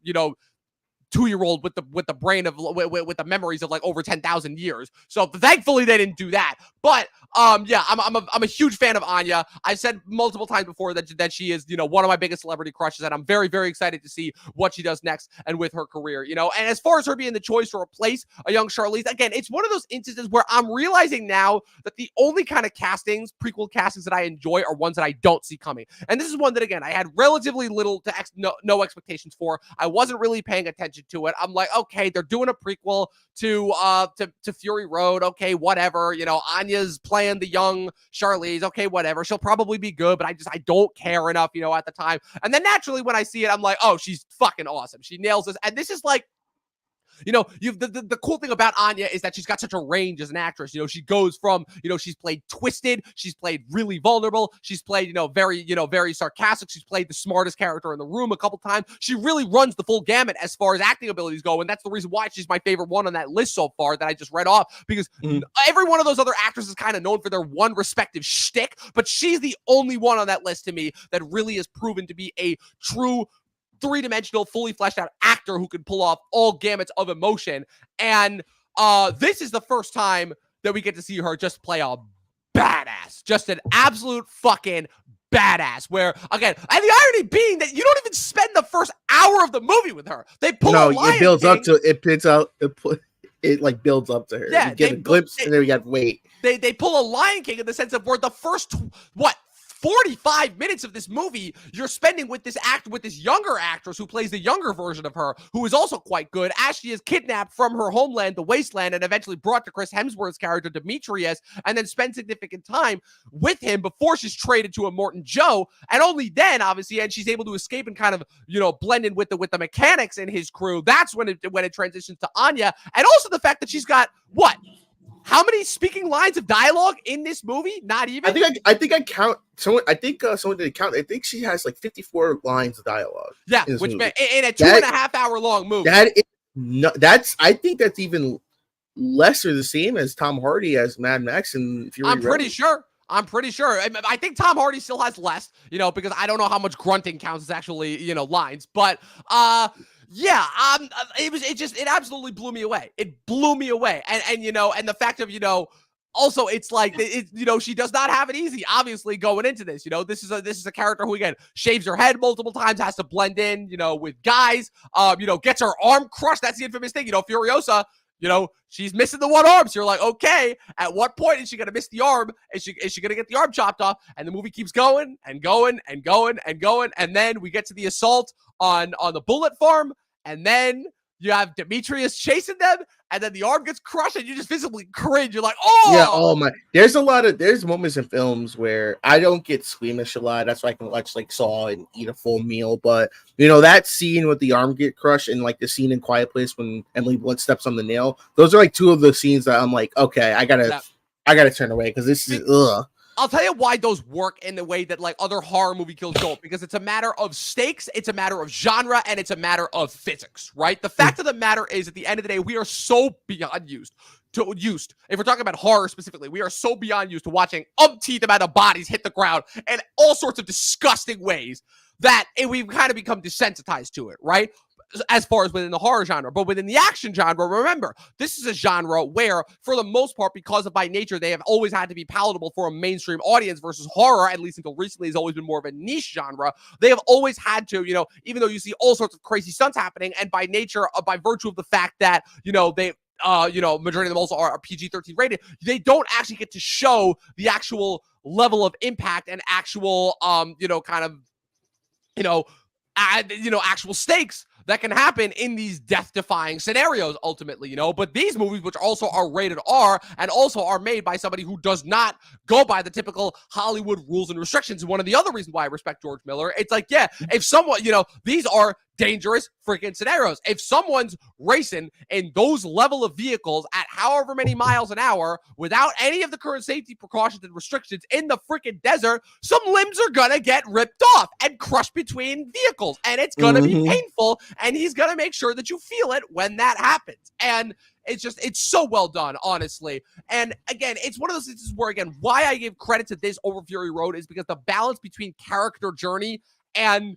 Speaker 1: 2-year-old with the brain of with the memories of over 10,000 years. So thankfully they didn't do that. But I'm a huge fan of Anya. I've said multiple times before that she is one of my biggest celebrity crushes, and I'm very, very excited to see what she does next and with her career. And as far as her being the choice to replace a young Charlize, again, it's one of those instances where I'm realizing now that the only kind of prequel castings that I enjoy are ones that I don't see coming. And this is one that, again, I had relatively little to no expectations for. I wasn't really paying attention to it. I'm like, okay, they're doing a prequel to Fury Road. Okay, whatever. Anya's playing the young Charlize. Okay, whatever. She'll probably be good, but I don't care enough, at the time. And then naturally when I see it, I'm like, oh, she's fucking awesome. She nails this. And this is You know, the cool thing about Anya is that she's got such a range as an actress. You know, she goes from, you know, she's played twisted, she's played really vulnerable, she's played, very sarcastic, she's played the smartest character in the room a couple times. She really runs the full gamut as far as acting abilities go, and that's the reason why she's my favorite one on that list so far that I just read off, because every one of those other actors is kind of known for their one respective shtick, but she's the only one on that list to me that really has proven to be a true three-dimensional, fully fleshed out actor who can pull off all gamuts of emotion. And this is the first time that we get to see her just play a badass, just an absolute fucking badass. Where, again, and the irony being that you don't even spend the first hour of the movie with her. They pull a Lion
Speaker 2: it builds
Speaker 1: King.
Speaker 2: up to it. It like builds up to her.
Speaker 1: Yeah,
Speaker 2: you get a glimpse, and then we got to wait.
Speaker 1: They pull a Lion King in the sense of where the first 45 minutes of this movie you're spending with this younger actress who plays the younger version of her, who is also quite good, as she is kidnapped from her homeland, the Wasteland, and eventually brought to Chris Hemsworth's character Demetrius, and then spend significant time with him before she's traded to Immortan Joe, and only then, obviously, and she's able to escape and kind of, blend in with the mechanics in his crew. That's when it transitions to Anya, and also the fact that she's got how many speaking lines of dialogue in this movie? Not even.
Speaker 2: I think I count. Someone did count. I think she has like 54 lines of dialogue.
Speaker 1: Yeah, which in a 2.5 hour long movie.
Speaker 2: I think that's even less or the same as Tom Hardy as Mad Max and Fury Road.
Speaker 1: I'm pretty sure. I think Tom Hardy still has less, because I don't know how much grunting counts as actually, lines. But yeah, it absolutely blew me away. It blew me away. And the fact of, also it's like, she does not have it easy, obviously, going into this. This is a character who, again, shaves her head multiple times, has to blend in, with guys, gets her arm crushed. That's the infamous thing. Furiosa, she's missing the one arm. So you're like, okay, at what point is she going to miss the arm? Is she going to get the arm chopped off? And the movie keeps going and going and going and going. And then we get to the assault on the bullet farm. And then you have Demetrius chasing them. And then the arm gets crushed and you just visibly cringe. You're like, oh.
Speaker 2: Yeah, oh my. There's moments in films where I don't get squeamish a lot. That's why I can watch like Saw and eat a full meal. But, that scene with the arm get crushed and like the scene in Quiet Place when Emily Blunt steps on the nail. Those are like two of the scenes that I'm like, okay, I gotta turn away because this is ugh.
Speaker 1: I'll tell you why those work in the way that like other horror movie kills don't, because it's a matter of stakes, it's a matter of genre, and it's a matter of physics, right? The fact of the matter is, at the end of the day, we are so beyond used. If we're talking about horror specifically, we are so beyond used to watching umpteenth amount of bodies hit the ground in all sorts of disgusting ways that we've kind of become desensitized to it, right? As far as within the horror genre. But within the action genre, remember, this is a genre where, for the most part, because of by nature, they have always had to be palatable for a mainstream audience, versus horror, at least until recently, has always been more of a niche genre. They have always had to, even though you see all sorts of crazy stunts happening, and by nature, by virtue of the fact that, they majority of them also are PG-13 rated, they don't actually get to show the actual level of impact and actual, actual stakes that can happen in these death-defying scenarios, ultimately, But these movies, which also are rated R and also are made by somebody who does not go by the typical Hollywood rules and restrictions, and one of the other reasons why I respect George Miller, it's like, yeah, if someone, these are dangerous freaking scenarios. If someone's racing in those level of vehicles at however many miles an hour without any of the current safety precautions and restrictions in the freaking desert, some limbs are gonna get ripped off and crushed between vehicles, and it's gonna be painful, and he's gonna make sure that you feel it when that happens. And it's so well done, honestly. And again, it's one of those instances where, again, why I give credit to this over Fury Road is because the balance between character journey and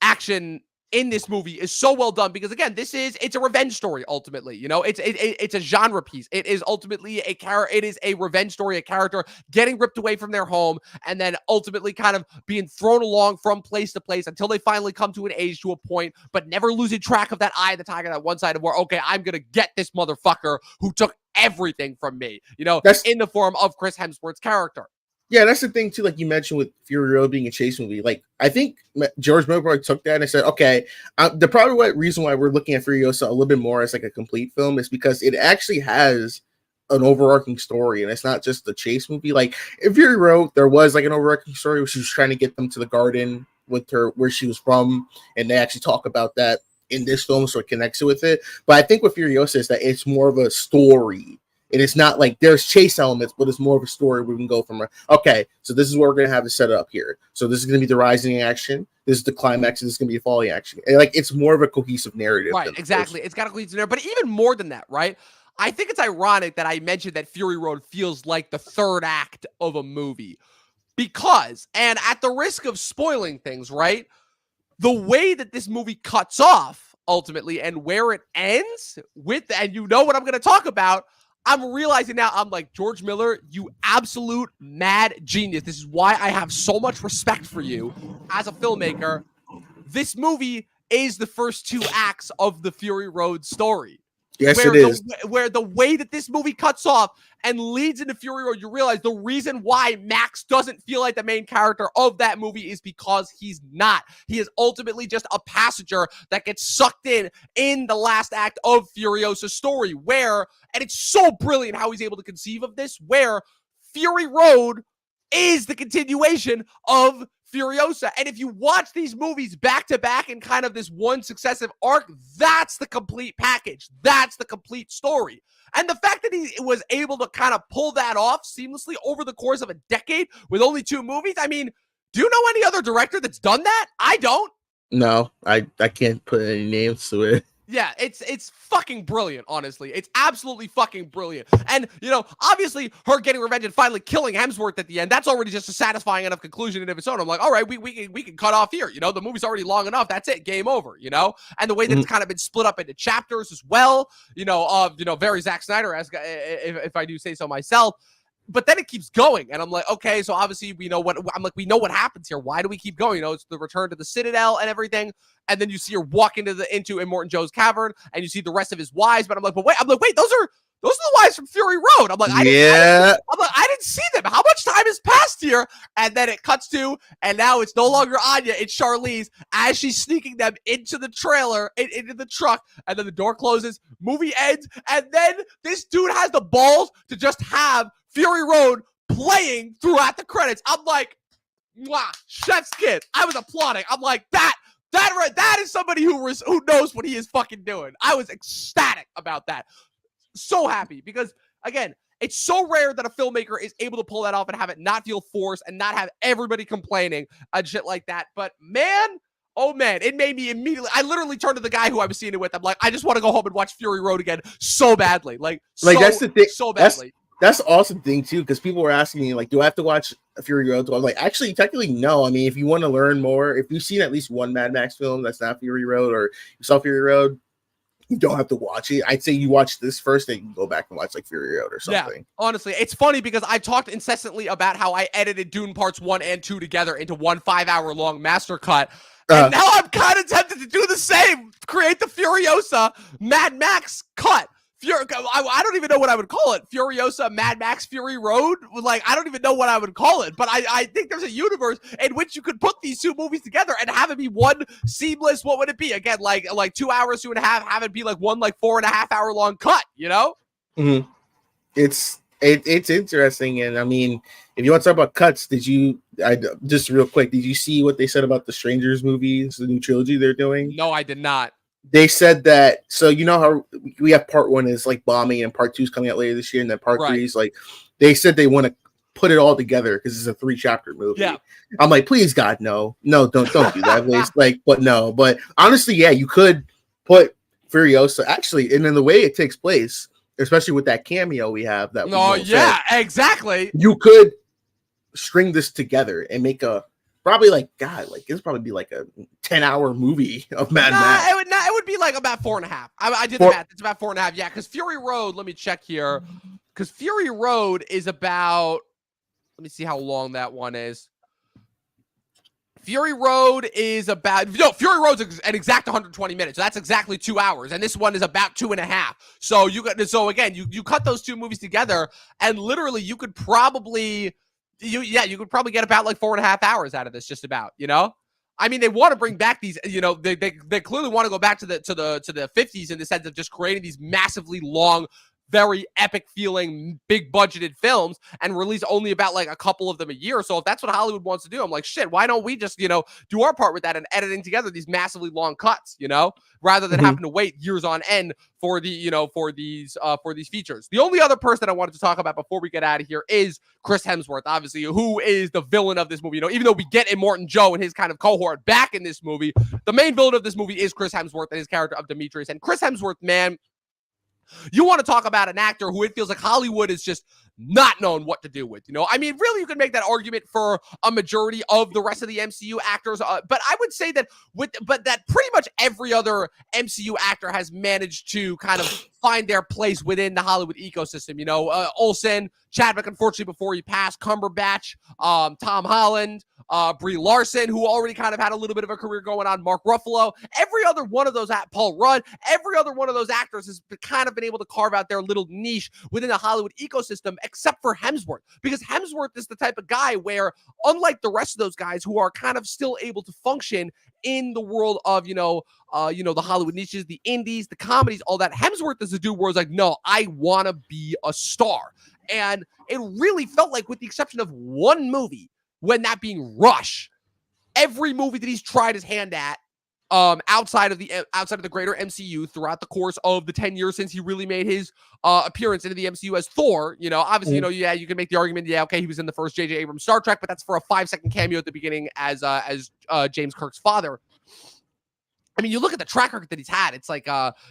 Speaker 1: action in this movie is so well done, because again, it's a revenge story ultimately. It's a genre piece. It is ultimately it is a revenge story, a character getting ripped away from their home and then ultimately kind of being thrown along from place to place until they finally come to an age, to a point, but never losing track of that eye of the tiger, that one side of where, okay, I'm gonna get this motherfucker who took everything from me, that's in the form of Chris Hemsworth's character.
Speaker 2: Yeah, that's the thing too. Like you mentioned with Fury Road being a chase movie, like I think George Miller took that and said, "Okay, the probably reason why we're looking at Furiosa a little bit more as like a complete film is because it actually has an overarching story, and it's not just a chase movie. Like in Fury Road, there was like an overarching story where she was trying to get them to the garden with her where she was from, and they actually talk about that in this film, so it connects with it. But I think with Furiosa is that it's more of a story. And it's not like there's chase elements, but it's more of a story where we can go from, okay, so this is what we're going to have to set up here. So this is going to be the rising action. This is the climax. And this is going to be the falling action. And like, it's more of a cohesive narrative.
Speaker 1: Right, exactly. It's got a cohesive narrative. But even more than that, right? I think it's ironic that I mentioned that Fury Road feels like the third act of a movie. Because, and at the risk of spoiling things, right? The way that this movie cuts off, ultimately, and where it ends with, and you know what I'm going to talk about, I'm realizing now, I'm like, George Miller, you absolute mad genius. This is why I have so much respect for you as a filmmaker. This movie is the first two acts of the Fury Road story.
Speaker 2: Yes, it is.
Speaker 1: Where the way that this movie cuts off and leads into Fury Road, you realize the reason why Max doesn't feel like the main character of that movie is because he's not. He is ultimately just a passenger that gets sucked in the last act of Furiosa's story, where, and it's so brilliant how he's able to conceive of this, where Fury Road is the continuation of Furiosa. And if you watch these movies back to back in kind of this one successive arc, that's the complete package. That's the complete story. And the fact that he was able to kind of pull that off seamlessly over the course of a decade with only 2 movies, I mean, do you know any other director that's done that? I don't.
Speaker 2: No, I can't put any names to it.
Speaker 1: Yeah, it's fucking brilliant, honestly. It's absolutely fucking brilliant. And, you know, obviously her getting revenge and finally killing Hemsworth at the end, that's already just a satisfying enough conclusion in of its own. I'm like, all right, we can cut off here. You know, the movie's already long enough. That's it. Game over, you know? And the way that it's kind of been split up into chapters as well, very Zack Snyder, if I do say so myself. But then it keeps going, and I'm like, okay, so obviously we know what happens here. Why do we keep going? You know, it's the return to the Citadel and everything, and then you see her walk into Immortan Joe's cavern, and you see the rest of his wives. But I'm like, wait, those are the wives from Fury Road. I'm like, I didn't see them. How much time has passed here? And then it cuts to, and now it's no longer Anya, it's Charlize as she's sneaking them into the trailer, into the truck, and then the door closes. Movie ends, and then this dude has the balls to just have Fury Road playing throughout the credits. I'm like, mwah, chef's kiss. I was applauding. I'm like, that is somebody who knows what he is fucking doing. I was ecstatic about that. So happy because, again, it's so rare that a filmmaker is able to pull that off and have it not feel forced and not have everybody complaining and shit like that. But man, oh man, it made me immediately. I literally turned to the guy who I was seeing it with. I'm like, I just want to go home and watch Fury Road again so badly.
Speaker 2: That's the thing.
Speaker 1: So badly.
Speaker 2: That's the awesome thing too, because people were asking me, like, do I have to watch Fury Road? I'm like, actually, technically, no. I mean, if you want to learn more, if you've seen at least one Mad Max film that's not Fury Road, or you saw Fury Road, you don't have to watch it. I'd say you watch this first, then you can go back and watch like Fury Road or something.
Speaker 1: Yeah, honestly, it's funny because I've talked incessantly about how I edited Dune Parts 1 and 2 together into one 5-hour-long master cut. And now I'm kind of tempted to do the same. Create the Furiosa Mad Max cut. I don't even know what I would call it. Furiosa, Mad Max, Fury Road. Like, I don't even know what I would call it. But I think there's a universe in which you could put these 2 movies together and have it be one seamless. What would it be? Again, like 2 hours, 2.5. Have it be like one 4.5 hour long cut. You know?
Speaker 2: Mm-hmm. It's interesting, and I mean, if you want to talk about cuts, just real quick, did you see what they said about the Strangers movies, the new trilogy they're doing?
Speaker 1: No, I did not.
Speaker 2: They said that, so you know how we have part 1 is like bombing and part 2 is coming out later this year, and then part 3 is like, they said they want to put it all together because it's a 3-chapter movie. Yeah. I'm like, please God, no, don't do that. But honestly, yeah, you could put Furiosa actually, and then the way it takes place, especially with that cameo we have,
Speaker 1: exactly.
Speaker 2: You could string this together and make a probably it's probably be like a 10-hour movie of Mad Max.
Speaker 1: It would be like about 4.5. I did the math. It's about 4.5. Yeah, because Fury Road, let me check here. Because Fury Road is about, let me see how long that one is. Fury Road is an exact 120 minutes. So that's exactly 2 hours. And this one is about 2.5. So again, you cut those 2 movies together, and literally you could probably you could probably get about 4.5 hours out of this, just about, you know? I mean, they want to bring back these, you know, they clearly want to go back to the 50s in the sense of just creating these massively long very epic feeling, big budgeted films and release only about like a couple of them a year. So if that's what Hollywood wants to do, I'm like, shit, why don't we just, do our part with that and editing together these massively long cuts, rather than having to wait years on end for for these features. The only other person I wanted to talk about before we get out of here is Chris Hemsworth, obviously, who is the villain of this movie. Even though we get Immortan Joe and his kind of cohort back in this movie, the main villain of this movie is Chris Hemsworth and his character of Demetrius. And Chris Hemsworth, man, you want to talk about an actor who it feels like Hollywood is just not knowing what to do with. I mean, really, you could make that argument for a majority of the rest of the MCU actors. But I would say that that pretty much every other MCU actor has managed to kind of find their place within the Hollywood ecosystem. Olsen, Chadwick, unfortunately, before he passed, Cumberbatch, Tom Holland, Brie Larson, who already kind of had a little bit of a career going on, Mark Ruffalo, every other one of those, Paul Rudd, every other one of those actors has kind of been able to carve out their little niche within the Hollywood ecosystem, except for Hemsworth, because Hemsworth is the type of guy where, unlike the rest of those guys who are kind of still able to function in the world of, the Hollywood niches, the indies, the comedies, all that, Hemsworth is a dude where it's like, no, I want to be a star. And it really felt like, with the exception of one movie, when that being Rush, every movie that he's tried his hand at, outside of the greater MCU throughout the course of the 10 years since he really made his appearance into the MCU as Thor, obviously, you can make the argument, okay, he was in the first J.J. Abrams Star Trek, but that's for a 5-second cameo at the beginning as James Kirk's father. I mean, you look at the track record that he's had. It's like,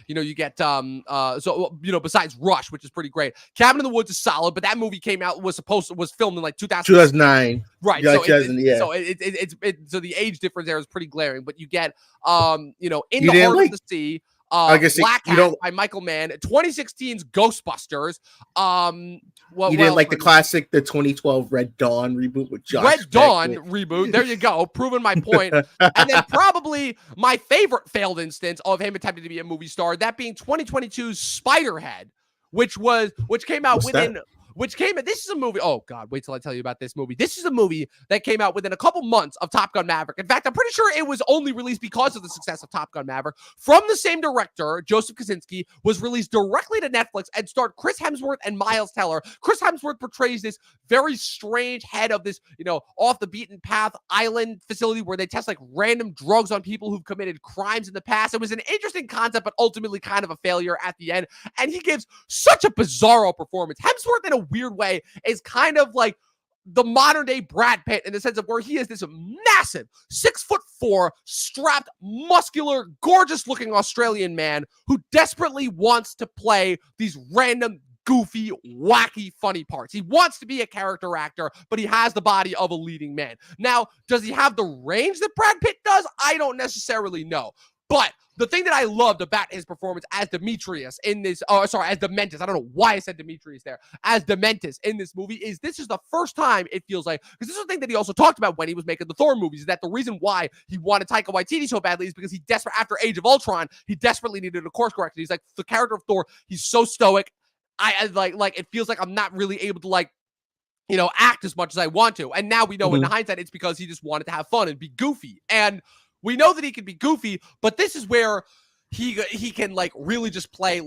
Speaker 1: you get, besides Rush, which is pretty great. Cabin in the Woods is solid, but that movie was filmed in like 2009. Right.
Speaker 2: Yeah,
Speaker 1: So the age difference there is pretty glaring, but you get, In the Heart of the Sea, Black Hat by Michael Mann, 2016's Ghostbusters.
Speaker 2: You didn't like the classic, the 2012 Red Dawn reboot with Josh
Speaker 1: Red Dawn reboot. There you go, proving my point. And then probably my favorite failed instance of him attempting to be a movie star, that being 2022's Spiderhead, which came out this is a movie. Oh God, wait till I tell you about this movie. This is a movie that came out within a couple months of Top Gun Maverick. In fact, I'm pretty sure it was only released because of the success of Top Gun Maverick. From the same director, Joseph Kosinski, was released directly to Netflix and starred Chris Hemsworth and Miles Teller. Chris Hemsworth portrays this very strange head of this, off the beaten path island facility where they test like random drugs on people who've committed crimes in the past. It was an interesting concept, but ultimately kind of a failure at the end. And he gives such a bizarro performance. Hemsworth, in a weird way, is kind of like the modern day Brad Pitt in the sense of where he is this massive 6'4", strapped, muscular, gorgeous looking Australian man who desperately wants to play these random, goofy, wacky, funny parts. He wants to be a character actor, but he has the body of a leading man. Now, does he have the range that Brad Pitt does? I don't necessarily know. But the thing that I loved about his performance as Demetrius in this, as Dementus, I don't know why I said Demetrius there, as Dementus in this movie, is this is the first time it feels like, because this is the thing that he also talked about when he was making the Thor movies, is that the reason why he wanted Taika Waititi so badly is because after Age of Ultron, he desperately needed a course correction. He's like, the character of Thor, he's so stoic. I like it feels like I'm not really able to act as much as I want to. And now we know in hindsight, it's because he just wanted to have fun and be goofy. And we know that he can be goofy, but this is where he can really just play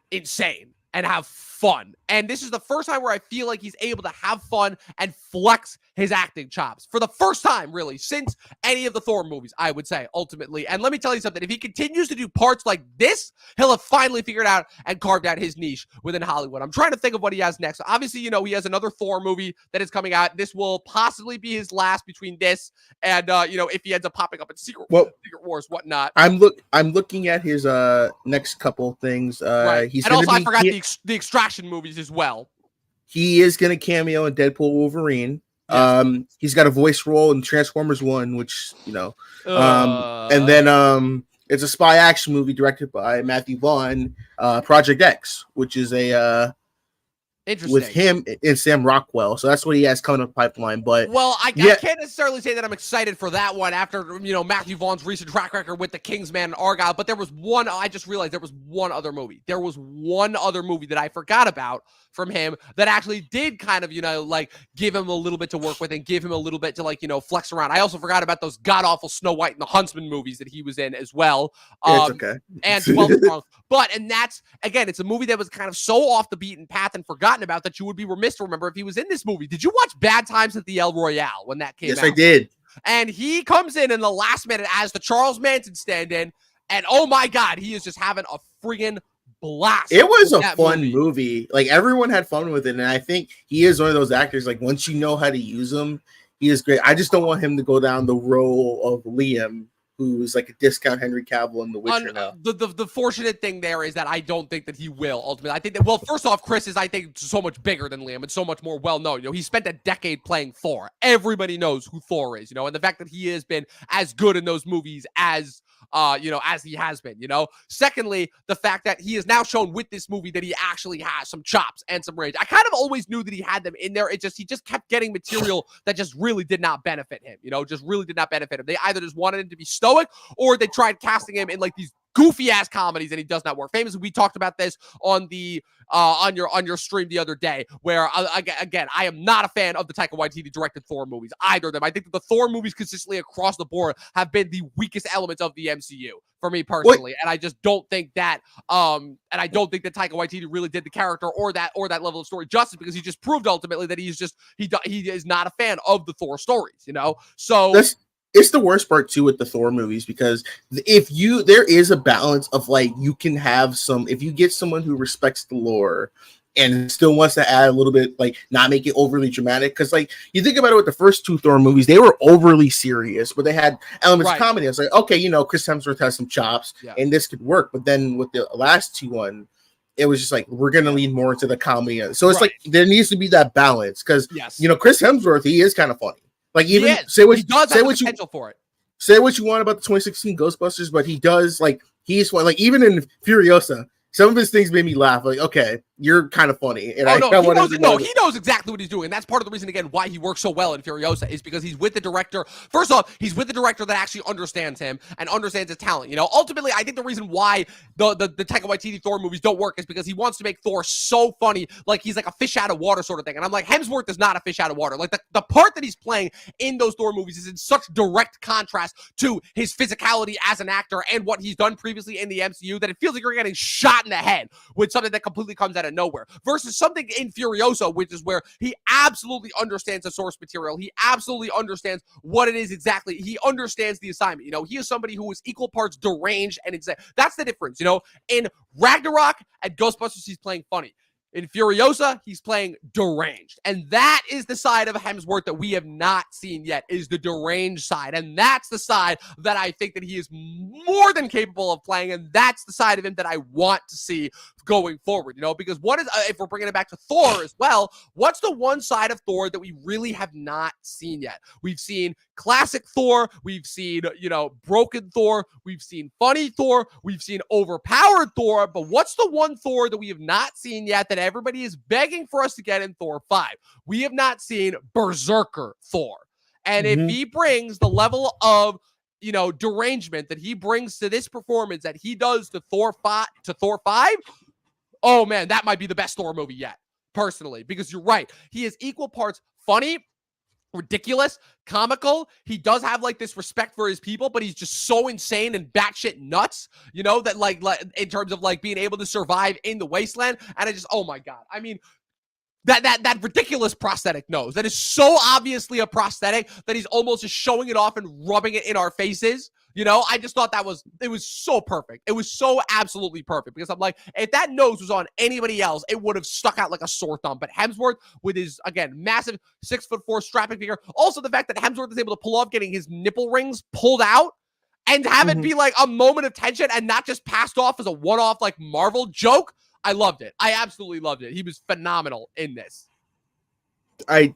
Speaker 1: insane and have fun. And this is the first time where I feel like he's able to have fun and flex his acting chops for the first time, really, since any of the Thor movies, I would say, ultimately. And let me tell you something. If he continues to do parts like this, he'll have finally figured out and carved out his niche within Hollywood. I'm trying to think of what he has next. Obviously, he has another Thor movie that is coming out. This will possibly be his last between this and, if he ends up popping up in Secret Wars, whatnot.
Speaker 2: I'm looking at his next couple things.
Speaker 1: Right.
Speaker 2: He's
Speaker 1: and also, I forgot the Extraction movies as well.
Speaker 2: He is going to cameo in Deadpool Wolverine. Yes. He's got a voice role in Transformers 1, which, and then it's a spy action movie directed by Matthew Vaughn, Project X, which is a with
Speaker 1: Interesting.
Speaker 2: him and Sam Rockwell. So that's what he has coming up the pipeline. But
Speaker 1: well, I
Speaker 2: yeah,
Speaker 1: can't necessarily say that I'm excited for that one after, Matthew Vaughn's recent track record with the Kingsman and Argyle. But there was one, I just realized there was one other movie. There was one other movie that I forgot about from him that actually did kind of, like give him a little bit to work with and give him a little bit to like, flex around. I also forgot about those god-awful Snow White and the Huntsman movies that he was in as well.
Speaker 2: it's okay.
Speaker 1: And 12 Strong. And that's, again, it's a movie that was kind of so off the beaten path and forgotten about that you would be remiss to remember if he was in this movie. Did you watch Bad Times at the El Royale when that came out?
Speaker 2: Yes, I did.
Speaker 1: And he comes in the last minute as the Charles Manson stand-in, and oh my God, he is just having a friggin' blast.
Speaker 2: It was a fun movie. Like, everyone had fun with it, and I think he is one of those actors, like, once you know how to use him, he is great. I just don't want him to go down the role of Liam, who's like a discount Henry Cavill in The Witcher now.
Speaker 1: The fortunate thing there is that I don't think that he will ultimately. I think that, well, first off, Chris is, I think, so much bigger than Liam and so much more well-known. He spent a decade playing Thor. Everybody knows who Thor is, and the fact that he has been as good in those movies as as he has been, Secondly, the fact that he has now shown with this movie that he actually has some chops and some range. I kind of always knew that he had them in there. He just kept getting material that just really did not benefit him, just really did not benefit him. They either just wanted him to be stoic or they tried casting him in like these goofy ass comedies and he does not work. Famously, we talked about this on the on your stream the other day, where again, I am not a fan of the Taika Waititi directed Thor movies, either of them. I think that the Thor movies consistently across the board have been the weakest elements of the MCU for me personally. And I just don't think that Taika Waititi really did the character or that level of story justice, because he just proved ultimately that he is not a fan of the Thor stories, So
Speaker 2: it's the worst part too with the Thor movies, because there is a balance of like, you can have if you get someone who respects the lore and still wants to add a little bit, like not make it overly dramatic. Because like, you think about it with the first two Thor movies, they were overly serious, but they had elements of comedy. I was like, okay, Chris Hemsworth has some chops and this could work. But then with the last two it was just like, we're going to lean more into the comedy. So it's like, there needs to be that balance. Because, Chris Hemsworth, he is kind of funny. Like, even say what you want about the 2016 Ghostbusters, but he does, like, he's fun. Like, even in Furiosa, some of his things made me laugh. Like, okay, you're kind of funny. And
Speaker 1: he knows exactly what he's doing. And that's part of the reason, again, why he works so well in Furiosa, is because he's with the director. First off, he's with the director that actually understands him and understands his talent. Ultimately, I think the reason why the Taika Waititi Thor movies don't work is because he wants to make Thor so funny, like he's like a fish out of water sort of thing. And I'm like, Hemsworth is not a fish out of water. Like, the part that he's playing in those Thor movies is in such direct contrast to his physicality as an actor and what he's done previously in the MCU that it feels like you're getting shot in the head with something that completely comes out of nowhere, versus something in Furiosa, which is where he absolutely understands the source material. He absolutely understands what it is exactly. He understands the assignment. He is somebody who is equal parts deranged and that's the difference. In Ragnarok and Ghostbusters, he's playing funny. In Furiosa, he's playing deranged. And that is the side of Hemsworth that we have not seen yet, is the deranged side. And that's the side that I think that he is more than capable of playing. And that's the side of him that I want to see going forward, because what is, if we're bringing it back to Thor as well, what's the one side of Thor that we really have not seen yet? We've seen classic Thor, we've seen, broken Thor, we've seen funny Thor, we've seen overpowered Thor, but what's the one Thor that we have not seen yet that everybody is begging for us to get in Thor 5? We have not seen Berserker Thor. And if he brings the level of derangement that he brings to this performance that he does to Thor 5, oh man, that might be the best Thor movie yet, personally, because you're right. He is equal parts funny, ridiculous, comical. He does have like this respect for his people, but he's just so insane and batshit nuts, that like in terms of like being able to survive in the wasteland. And oh my God. I mean, that ridiculous prosthetic nose that is so obviously a prosthetic that he's almost just showing it off and rubbing it in our faces. I just thought it was so perfect. It was so absolutely perfect, because I'm like, if that nose was on anybody else, it would have stuck out like a sore thumb. But Hemsworth, with his, again, massive 6'4" strapping figure, also the fact that Hemsworth is able to pull off getting his nipple rings pulled out and have it be like a moment of tension and not just passed off as a one-off like Marvel joke. I loved it. I absolutely loved it. He was phenomenal in this.
Speaker 2: I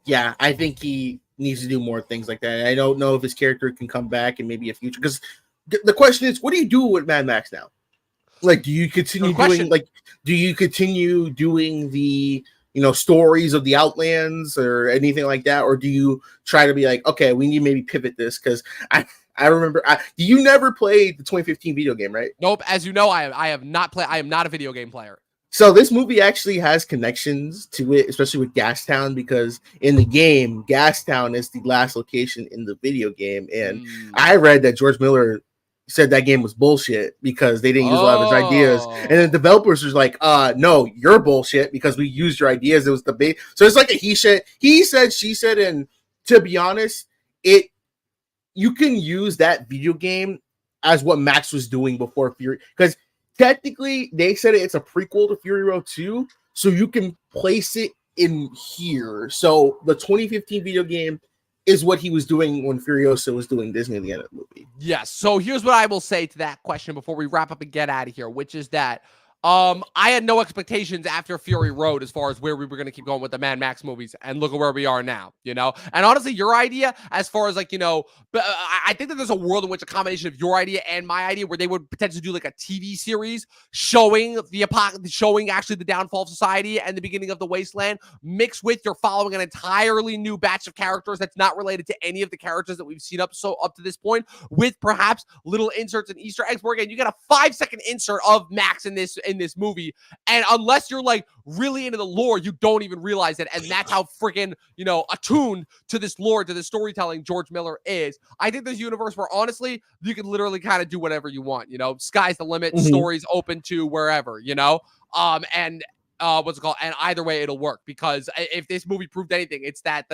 Speaker 2: think he needs to do more things like that. I don't know if his character can come back in maybe a future, because the question is, what do you do with Mad Max now? Like, do you continue doing the stories of the Outlands or anything like that, or do you try to be like, okay, we need to maybe pivot this? Because I remember you never played the 2015 video game, right?
Speaker 1: Nope. As you know, I have not played. I am not a video game player.
Speaker 2: So this movie actually has connections to it, especially with Gastown, because in the game, Gastown is the last location in the video game. And I read that George Miller said that game was bullshit because they didn't use a lot of his ideas. And the developers was like, no, you're bullshit because we used your ideas. It was the big. So it's like a he said, she said. And to be honest, you can use that video game as what Max was doing before Fury, because technically they said it's a prequel to Fury Road 2, so you can place it in here. So the 2015 video game is what he was doing when Furiosa was doing Disney the end of the movie.
Speaker 1: Yes. So here's what I will say to that question before we wrap up and get out of here, which is that I had no expectations after Fury Road as far as where we were going to keep going with the Mad Max movies, and look at where we are now, And honestly, your idea as far as but I think that there's a world in which a combination of your idea and my idea where they would potentially do like a TV series showing actually the downfall of society and the beginning of the wasteland, mixed with you're following an entirely new batch of characters that's not related to any of the characters that we've seen up to this point, with perhaps little inserts and Easter eggs. Where again, you get a 5-second insert of Max in this movie, and unless you're like really into the lore, you don't even realize it. And that's how freaking attuned to this lore, to this storytelling George Miller is. I think this universe where honestly you can literally kind of do whatever you want. Sky's the limit. Stories open to wherever. And what's it called? And either way, it'll work, because if this movie proved anything, it's that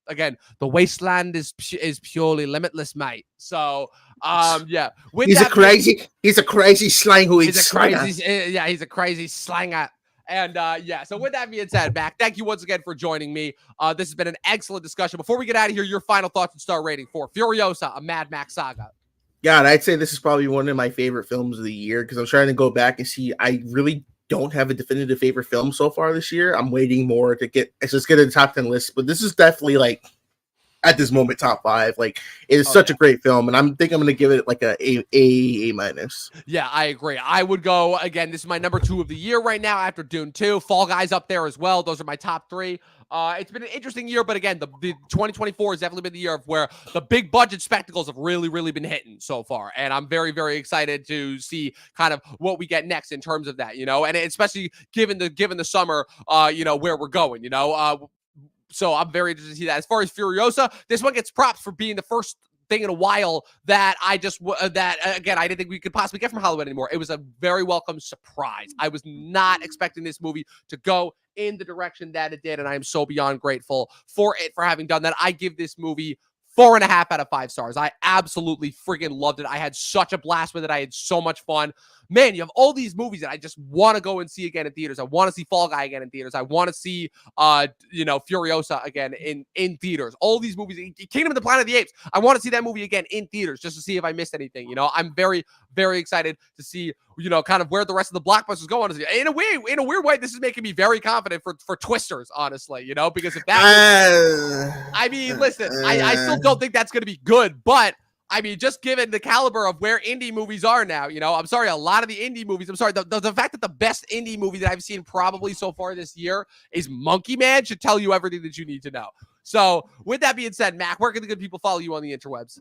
Speaker 1: again, the wasteland is purely limitless, mate. So, yeah.
Speaker 2: He's a crazy slang who eats slanger.
Speaker 1: He's a crazy slanger. And yeah, so with that being said, Mac, thank you once again for joining me. This has been an excellent discussion. Before we get out of here, your final thoughts and star rating for Furiosa, a Mad Max saga.
Speaker 2: God, I'd say this is probably one of my favorite films of the year, because I'm trying to go back and see. I really don't have a definitive favorite film so far this year. I'm waiting more to get to the top 10 list, but this is definitely like at this moment top 5. Like, it is such a great film, and I'm going to give it like a minus.
Speaker 1: Yeah, I agree. I would go again. This is my number 2 of the year right now after Dune 2. Fall Guys up there as well. Those are my top 3. It's been an interesting year, but again, the 2024 has definitely been the year of where the big budget spectacles have really, really been hitting so far. And I'm very, very excited to see kind of what we get next in terms of that, and especially given the summer, where we're going, so I'm very interested to see that. As far as Furiosa, this one gets props for being the first thing in a while that I didn't think we could possibly get from Hollywood anymore. It was a very welcome surprise. I was not expecting this movie to go in the direction that it did, and I am so beyond grateful for it for having done that. I give this movie 4.5 out of 5 stars. I absolutely freaking loved it. I had such a blast with it. I had so much fun. Man, you have all these movies that I just want to go and see again in theaters. I want to see Fall Guy again in theaters. I want to see, Furiosa again in theaters. All these movies, Kingdom of the Planet of the Apes. I want to see that movie again in theaters just to see if I missed anything. I'm very, very excited to see, kind of where the rest of the blockbusters go on. In a weird way, this is making me very confident for Twisters, honestly, because if that, I mean, listen, I still don't think that's going to be good, but I mean, just given the caliber of where indie movies are now, I'm sorry, a lot of the indie movies, the fact that the best indie movie that I've seen probably so far this year is Monkey Man should tell you everything that you need to know. So with that being said, Mac, where can the good people follow you on the interwebs?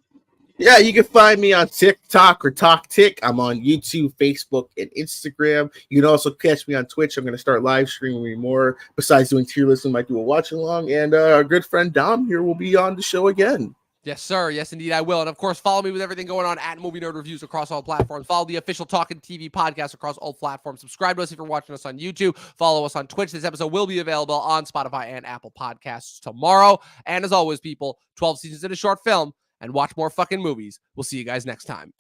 Speaker 2: Yeah, you can find me on TikTok or TalkTik. I'm on YouTube, Facebook, and Instagram. You can also catch me on Twitch. I'm going to start live streaming more. Besides doing tier lists, I might do a watch along. And our good friend Dom here will be on the show again.
Speaker 1: Yes, sir. Yes, indeed, I will. And, of course, follow me with everything going on at Movie Nerd Reviews across all platforms. Follow the official Talkin TV podcast across all platforms. Subscribe to us if you're watching us on YouTube. Follow us on Twitch. This episode will be available on Spotify and Apple Podcasts tomorrow. And, as always, people, 12 seasons in a short film, and watch more fucking movies. We'll see you guys next time.